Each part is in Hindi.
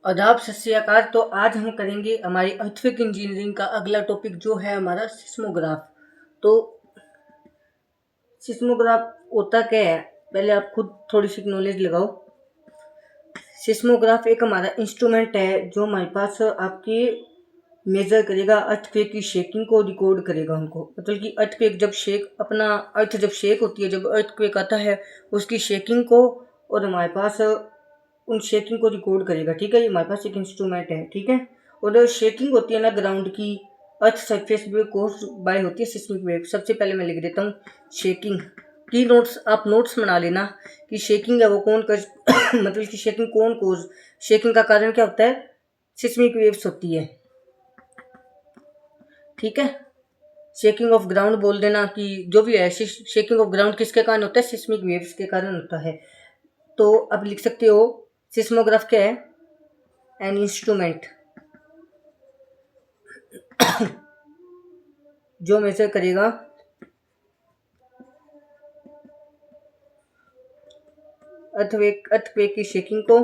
आदाब सत श्री अकाल। तो आज हम करेंगे हमारी अर्थक्वेक इंजीनियरिंग का अगला टॉपिक जो है हमारा सिस्मोग्राफ। तो सिस्मोग्राफ होता क्या है, पहले आप खुद थोड़ी सी नॉलेज लगाओ। सिस्मोग्राफ एक हमारा इंस्ट्रूमेंट है जो हमारे पास आपके मेजर करेगा अर्थक्वेक की शेकिंग को, रिकॉर्ड करेगा उनको। मतलब कि अर्थक्वेक जब शेक अपना अर्थ जब शेक होती है, जब अर्थक्वेक आता है उसकी शेकिंग को, और हमारे पास उन शेकिंग को रिकॉर्ड करेगा। ठीक है, ये हमारे पास एक इंस्ट्रूमेंट है। ठीक है, और शेकिंग होती है ना ग्राउंड की, अर्थ सरफेस वेव कोर्स बाय होती है सिस्मिक वेव। सबसे पहले मैं लिख देता हूँ शेकिंग की नोट्स, आप नोट्स बना लेना कि शेकिंग है वो कौन कर मतलब कि शेकिंग कौन कोज, शेकिंग का कारण क्या होता है, सिस्मिक वेव्स होती है। ठीक है, शेकिंग ऑफ ग्राउंड बोल देना कि जो भी है, शेकिंग ऑफ ग्राउंड किसके कारण होता है, सिस्मिक वेव्स के कारण होता है। तो अब लिख सकते हो सिस्मोग्राफ क्या है, एन इंस्ट्रूमेंट जो मेजर करेगा अर्थक्वेक की शेकिंग को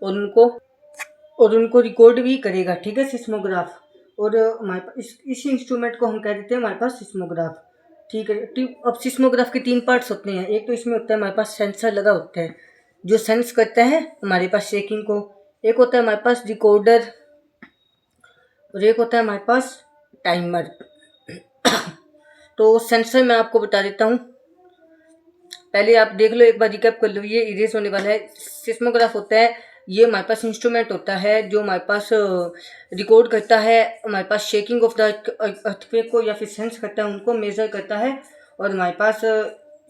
और उनको रिकॉर्ड भी करेगा। ठीक है, सिस्मोग्राफ। और हमारे पास इसी इंस्ट्रूमेंट को हम कह देते हैं हमारे पास सिस्मोग्राफ। ठीक है, अब सिस्मोग्राफ के 3 पार्ट्स होते हैं। एक तो इसमें होता है हमारे पास सेंसर लगा होता है जो सेंस करता है हमारे पास शेकिंग को। एक होता है हमारे पास रिकॉर्डर और एक होता है हमारे पास टाइमर। तो सेंसर मैं आपको बता देता हूँ, पहले आप देख लो, एक बार रिकैप कर लो, ये इरेज होने वाला है। सिस्मोग्राफ होता है, ये हमारे पास इंस्ट्रूमेंट होता है जो हमारे पास रिकॉर्ड करता है हमारे पास शेकिंग ऑफ द अर्थक्वेक को, या फिर सेंस करता है उनको, मेजर करता है। और हमारे पास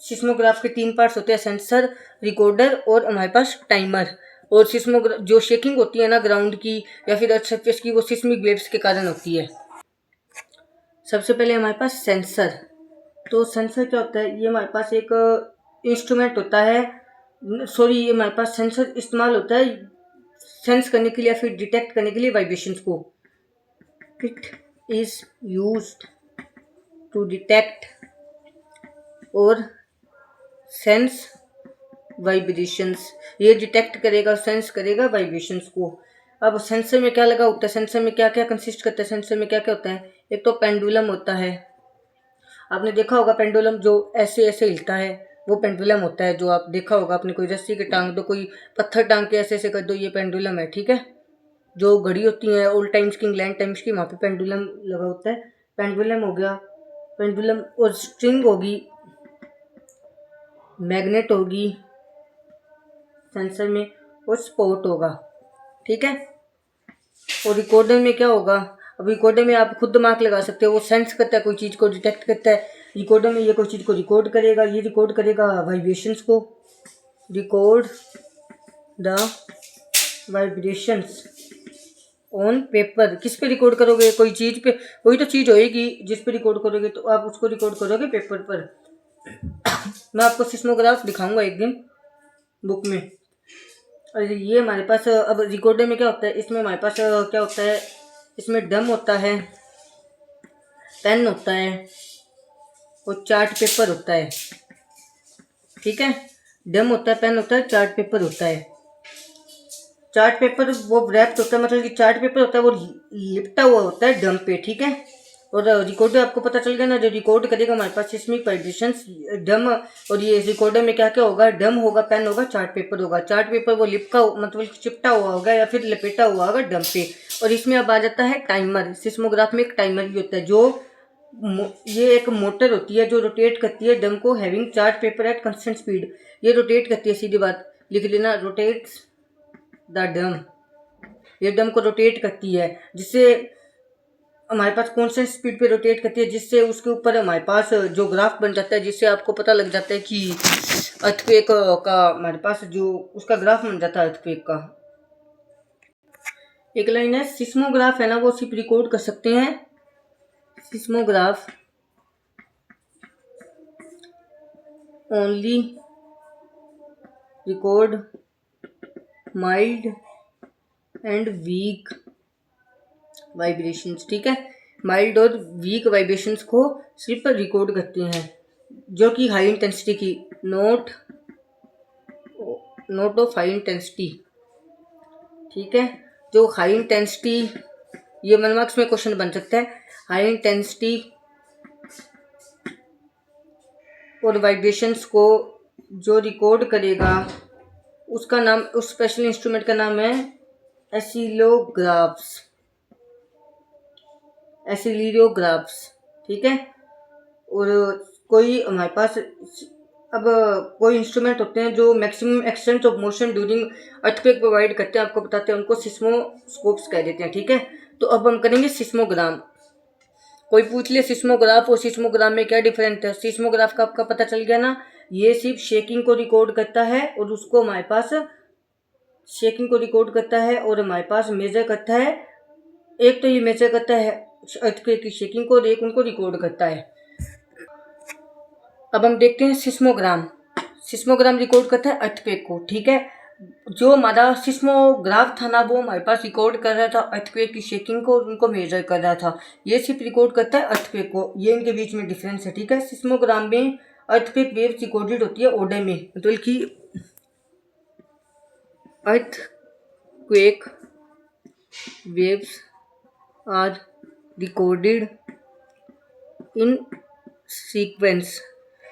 सिस्मोग्राफ के 3 पार्ट्स होते हैं, सेंसर, रिकॉर्डर और हमारे पास टाइमर। और सिस्मोग्राफ जो शेकिंग होती है ना ग्राउंड की या फिर अर्थ सरफेस की, वो सिस्मिक वेव्स के कारण होती है। सबसे पहले हमारे पास सेंसर। तो सेंसर क्या होता है, ये हमारे पास एक इंस्ट्रूमेंट होता है, सॉरी, ये हमारे पास सेंसर इस्तेमाल होता है सेंस करने के लिए या फिर डिटेक्ट करने के लिए वाइब्रेशंस को। It is used to detect और सेंस वाइब्रेशंस। ये डिटेक्ट करेगा, सेंस करेगा वाइब्रेशंस को। अब सेंसर में क्या लगा होता है, सेंसर में क्या क्या कंसिस्ट करता है, सेंसर में क्या क्या होता है, एक तो पेंडुलम होता है। आपने देखा होगा पेंडुलम जो ऐसे ऐसे हिलता है, वो पेंडुलम होता है। जो आप देखा होगा, आपने कोई रस्सी के टांग दो, कोई पत्थर टांग के ऐसे ऐसे कर दो, ये पेंडुलम है। ठीक है, जो घड़ी होती है ओल्ड टाइम्स की, इंग्लैंड टाइम्स की, वहाँ पे पेंडुलम लगा होता है। पेंडुलम हो गया, पेंडुलम। और स्ट्रिंग होगी, मैग्नेट होगी सेंसर में, और स्पॉट होगा। ठीक है, और रिकॉर्डर में क्या होगा, अब रिकॉर्डर में आप खुद दिमाग लगा सकते हो, वो सेंस करता है, कोई चीज़ को डिटेक्ट करता है। रिकॉर्डर में ये कोई चीज़ को रिकॉर्ड करेगा, ये रिकॉर्ड करेगा वाइब्रेशंस को, record the vibrations on paper. किस पे रिकॉर्ड करोगे, कोई चीज़ पे, कोई तो चीज़ होएगी जिस पे रिकॉर्ड करोगे, तो आप उसको रिकॉर्ड करोगे पेपर पर। मैं आपको सिस्मोग्राफ दिखाऊंगा एक दिन बुक में। और ये हमारे पास अब रिकॉर्डर में क्या होता है, इसमें हमारे पास क्या होता है, इसमें डम होता है, पेन होता है और चार्ट पेपर होता है। ठीक है, डम होता है, पेन होता है, चार्ट पेपर होता है। चार्ट पेपर वो रैप्ड होता है, मतलब कि चार्ट पेपर होता है वो लिपटा हुआ होता है डम पे। ठीक है, और रिकॉर्डर आपको पता चल गया ना, जो रिकॉर्ड करेगा हमारे पास सिस्मिक वाइब्रेशंस, डम। और ये रिकॉर्डर में क्या क्या होगा, डम होगा, पेन होगा, चार्ट पेपर होगा। चार्ट पेपर वो लिपका मतलब चिपटा हुआ होगा या फिर लपेटा हुआ होगा डम पे। और इसमें अब आ जाता है टाइमर। सिस्मोग्राफ में एक टाइमर भी होता है, जो ये एक मोटर होती है जो रोटेट करती है डम को, having chart paper at constant speed. ये रोटेट करती है, सीधी बात लिख लेना, रोटेट्स द डम। ये डम को रोटेट करती है, जिससे हमारे पास कांस्टेंट स्पीड पे रोटेट करती है, जिससे उसके ऊपर हमारे पास जो ग्राफ बन जाता है, जिससे आपको पता लग जाता है कि अर्थक्वेक का हमारे पास जो उसका ग्राफ बन जाता है अर्थक्वेक का। एक लाइन है, सिस्मोग्राफ है ना, वो सिर्फ रिकॉर्ड कर सकते हैं, seismograph only record mild and weak vibrations. ठीक है, माइल्ड और वीक वाइब्रेशंस को सिर्फ रिकॉर्ड करते हैं, जो कि हाई इंटेंसिटी की, नोट ऑफ हाई इंटेंसिटी। ठीक है। जो हाई इंटेंसिटी, ये 1 मार्क्स में क्वेश्चन बन सकता है। हाई इंटेंसिटी और वाइब्रेशंस को जो रिकॉर्ड करेगा उसका नाम, उस स्पेशल इंस्ट्रूमेंट का नाम है एसिलोग्राफ्स। ठीक है। और कोई हमारे पास अब कोई इंस्ट्रूमेंट होते हैं जो maximum extent of motion during earthquake provide करते हैं, आपको बताते हैं, उनको सिस्मोस्कोप्स कह देते हैं। ठीक है। तो अब हम करेंगे सिस्मोग्राम। कोई पूछ ले सिस्मोग्राफ और सिस्मोग्राम में क्या डिफरेंस है। सिस्मोग्राफ का आपका पता चल गया ना, ये सिर्फ शेकिंग को रिकॉर्ड करता है और उसको हमारे पास शेकिंग को रिकॉर्ड करता है और हमारे पास मेजर करता है। एक तो ये मेजर करता है अर्थक्वेक की शेकिंग को और एक उनको रिकॉर्ड करता है। अब हम देखते हैं सिस्मोग्राम। सिस्मोग्राम रिकॉर्ड करता है अर्थक्वेक को। ठीक है। जो हमारा सिस्मोग्राफ था ना, वो हमारे पास रिकॉर्ड कर रहा था अर्थक्वेक की शेकिंग को और उनको मेजर कर रहा था। ये सिर्फ रिकॉर्ड करता है अर्थक्वेक को। ये इनके बीच में डिफरेंस है। ठीक है। सिस्मोग्राम में अर्थक्वेक वेव्स रिकॉर्डेड होती है ऑर्डर में, मतलब कि earthquake waves are recorded in sequence.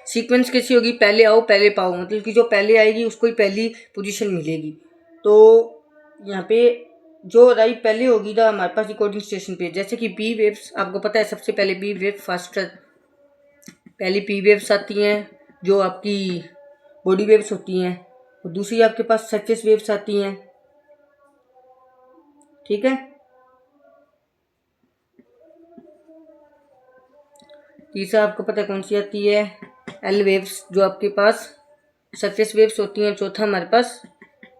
Sequence कैसी होगी, पहले आओ पहले पाओ, मतलब कि जो पहले आएगी उसको ही पहली पोजीशन मिलेगी। तो यहाँ पे जो राई पहले होगी ना हमारे पास रिकॉर्डिंग स्टेशन पे, जैसे कि पी वेव्स, आपको पता है सबसे पहले पी वेव फास्टर, पहली पी वेव्स आती हैं जो आपकी बॉडी वेव्स होती हैं, और दूसरी आपके पास सरफेस वेव्स आती हैं। ठीक है। तीसरा आपको पता है कौन सी आती है, एल वेव्स, जो आपके पास सरफेस वेव्स होती हैं। चौथा हमारे पास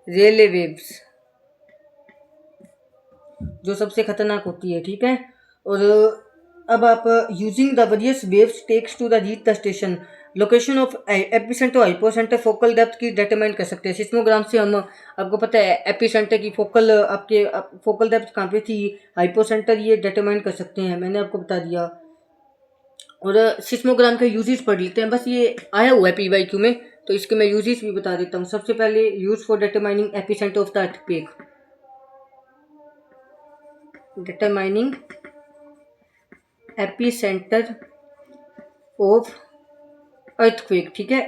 रेले वेव्स, जो सबसे खतरनाक होती है। ठीक है। और अब आप using the various waves takes to the reach the station, location of epicentre और हाइपोसेंटर फोकल डेप्थ की डिटरमाइन कर सकते हैं। सिस्मोग्राम से हम, आपको पता है एपिसेंटर की फोकल, आपके फोकल डेप्थ कहाँ पे थी, हाइपोसेंटर, ये डिटरमाइन कर सकते हैं, मैंने आपको बता दिया। और सिस्मोग्राम के यूजेस पढ़ लेते हैं, बस ये आया हुआ है PYQ में, तो इसके मैं यूजेस भी बता देता हूँ। सबसे पहले use for determining epicentre of the earthquake, determining epicentre of earthquake. ठीक है।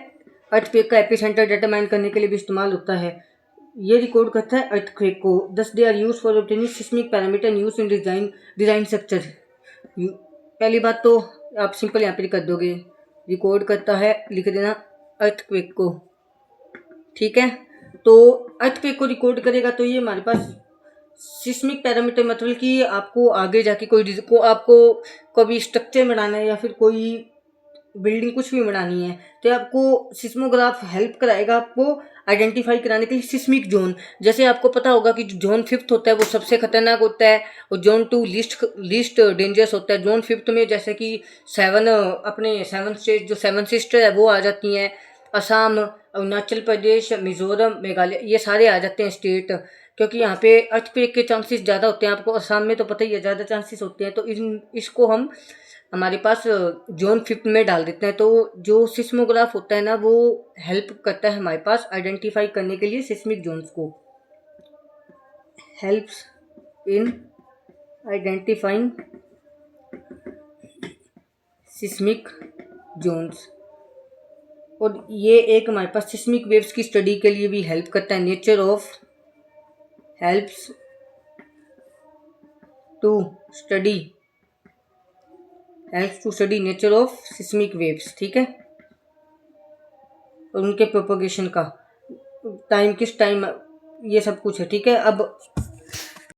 अर्थक्वेक का एपिसेंटर डिटरमाइन करने के लिए भी इस्तेमाल होता है। ये रिकॉर्ड करता है अर्थक्वेक को। Thus they are use for obtaining seismic parameter use in design structure. पहली बात तो आप सिंपल यहाँ पे कर दोगे, रिकॉर्ड करता है, लिख देना अर्थक्वेक को। ठीक है। तो अर्थक्वेक को रिकॉर्ड करेगा तो ये हमारे पास सिस्मिक पैरामीटर, मतलब कि आपको आगे जाके आपको कभी स्ट्रक्चर बनाना है या फिर कोई बिल्डिंग कुछ भी बनानी है, तो आपको सिस्मोग्राफ हेल्प कराएगा आपको आइडेंटिफाई कराने के लिए सिस्मिक जोन। जैसे आपको पता होगा कि जोन 5 होता है वो सबसे खतरनाक होता है और जोन 2 लीस्ट डेंजरस होता है। जोन 5 में जैसे कि 7 अपने 7 स्टेट, जो 7 सिस्टर है वो आ जाती हैं, असम, अरुणाचल प्रदेश, मिजोरम, मेघालय, ये सारे आ जाते हैं स्टेट, क्योंकि यहाँ पे अर्थक्वेक के चांसेस ज़्यादा होते हैं। आपको असम में तो पता ही है ज़्यादा चांसेस होते हैं, तो इसको हम हमारे पास जोन 5 में डाल देते हैं। तो जो सिस्मोग्राफ होता है ना, वो हेल्प करता है हमारे पास आइडेंटिफाई करने के लिए सिस्मिक जोन्स को, helps in identifying seismic zones. और ये एक हमारे पास सिस्मिक वेव्स की स्टडी के लिए भी हेल्प करता है। Nature of helps to study nature of seismic waves. ठीक है। और उनके प्रोपोगेशन का टाइम, किस टाइम, ये सब कुछ है। ठीक है। अब